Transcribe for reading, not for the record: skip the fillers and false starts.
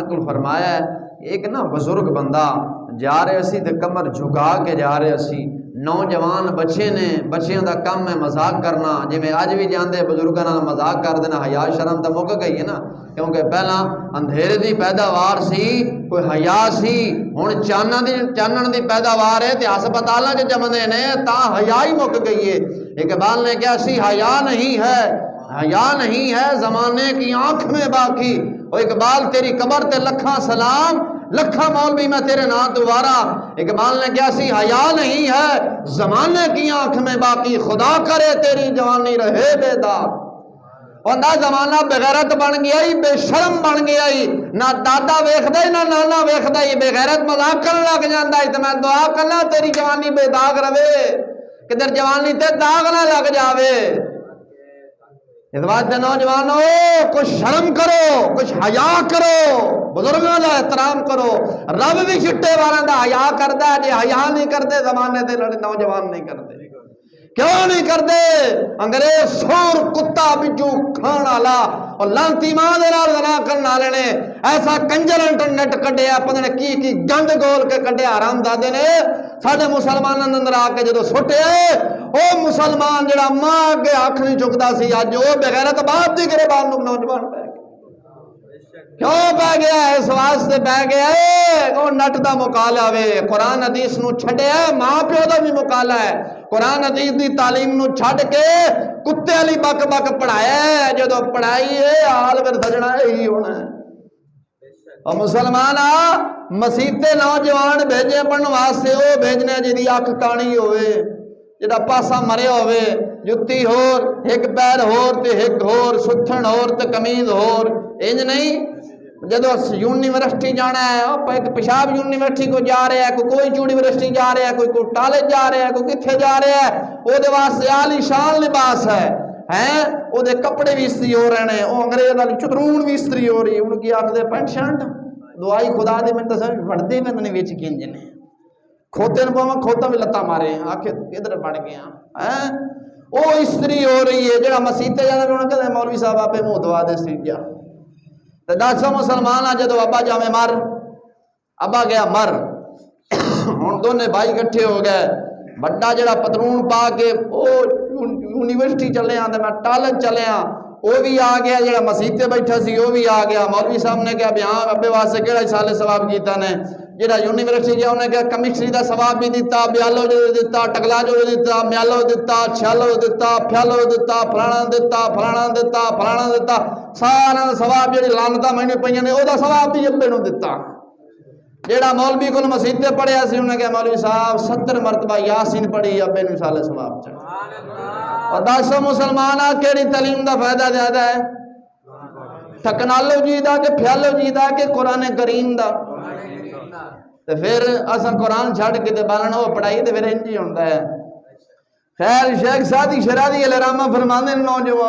کو فرمایا ہے ایک نا بزرگ بندہ جا رہے اسی تے کمر جھکا کے جا رہے اسی، نوجوان بچے نے، بچیاں دا کم ہے مذاق کرنا، جی میں اج بھی جاندے بزرگاں نال مذاق کر دینا، حیا شرم تے مک گئی ہے نا، کیونکہ پہلا اندھیرے دی پیداوار سی، کوئی حیا سی، ہن چانن دی پیداوار ہے تے ہسپتالاں چ جمدے نے تا حیا ہی مک گئی ہے۔ اقبال نے کہا سی حیا نہیں ہے، حیا نہیں ہے زمانے کی آنکھ میں باقی، اور اقبال تیری قبر تے لکھاں سلام، لکھاں مولوی میں تیرے نام دوبارہ۔ اقبال نے کہا سی حیا نہیں ہے زمانے کی آنکھ میں باقی، خدا کرے تیری جوانی رہے بے داغ۔ اور نہ زمانہ بغیرت بن گیا ہی، بے شرم بن گیا ہی، نہ دادا ویکھدا ہی نہ نانا ویکھدا ہی، بے غیرت مذاق کرن لگ جاندا ہے۔ تے میں دعا کرنا تیری جوانی بے داغ رہے، کدھر جوانی تے داغ نہ لگ جاوے۔ اس واسطے نوجوانوں کچھ شرم کرو، کچھ حیا کرو، بزرگوں کا احترام کرو۔ رب بھی چھٹے والاں دا حیا کردا ہے، جے حیا نہیں کرتے زمانے دے نوجوان نہیں کرتے۔ کیوں نہیں کرتے؟ انگریز سور کتا بجو کھان والا اور لانتی ماں دے نال زنا کرن والے نے ایسا کنجر انٹرنیٹ کڈیا، پتہ نہیں کی گند گول کے کڈیا حرام دادے نے ساڈے مسلماناں دے اندر آ کے جدوں سٹے او مسلمان جڑا ماں اگے اکھ نہیں چکدا سی، اج او بغیرت باپ دی گربان نوجوان پہ کیوں پہ گیا ہے؟ اس واسطے پہ گیا ہے وہ نٹ دا مقالہ وے، قرآن حدیث نو چھڈیا ہے، ماں پیو دا بھی مقالہ ہے، قرآن حدیث دی تعلیم نو چھڈ کے کتے والی بک بک پڑھایا ہے، جدو پڑھائی ہے حال پھر سجنا یہی ہونا ہے۔ اور مسلمان مسیتے نوجوان بھیجے پڑھن واسطے وہ بھیجنے جی اکھ کانی ہوئے، جدا پاسا مرے ہوئے، جتی ہور ایک پیر ہور تے ایک ہور، ستھن ہور تے کمیز ہور، انج نہیں۔ جدو یونیورسٹی جانا ہے ایک پیشاب یونیورسٹی کو جا رہا ہے، کوئی یونیورسٹی جا رہا ہے، کوئی کالج جا رہا ہے، کوئی کتھے جا رہا ہے، وہ دے واسطے عالی شان لباس ہے ہیں، وہ دے کپڑے بھی استری ہو رہے ہیں، وہ انگریز والی چترون بھی استری ہو رہی ہے، ان کی آخ دے پینٹ شرٹ دعائی خدا دے میں تصویر بڑھتے میں نے ویچ کین جنے کھوتے نے پاؤں کھوتا بھی لتا مارے آخر ادھر بڑھ گیا ہیں، وہ استری ہو رہی ہے جڑا مسیتے جانا انہوں نے کہتے مولوی صاحب آپ منہ دعا دے سی گیا۔ دسو مسلمان جدو ابا جامے مر، ابا گیا مر، ہوں دونوں بھائی کٹھے ہو گئے، بڑا جڑا پتلون پا کے وہ یونیورسٹی چلے آ میں کالج چلے آ، وہ بھی آ گیا، جڑا مسیتے بیٹھا سی وہ بھی آ گیا۔ مولوی صاحب نے کہا بیاں ابے واسطے کہڑا سال ثواب کیتا نے، جڑا یونیورسٹی گیا انہیں کہا کیمسٹری دا ثواب بھی دیتا، بیالوجی دیتا، ٹیکنالوجی دیتا، میالو دیتا، چھیالو دیتا، پھیالو دیتا، فلانا دیتا، فلانا دیتا، فلانا دیتا، سارا ثواب جڑی لعنتاں مینوں پئیاں نے او دا ثواب بھی ابے نوں دیتا۔ جیڑا مولوی کو مسیتے پڑھیا سی انہیں کہا مولوی صاحب 70 مرتبہ یاسین پڑھی ابے نوں سال ثواب چڑھا۔ اور دسو مسلمان کیڑی تعلیم دا فائدہ زیادہ ہے؟ ٹیکنالوجی دا کہ پھیالوجی دا کہ قرآن کریم دا؟ تو پھر اساں قرآن چھڑ کے تے بالنا وہ پڑھائی تے پھر انج ہی ہوندا ہے۔ خیر شیخ سادی شرادی الرحمہ فرماندے نوجوان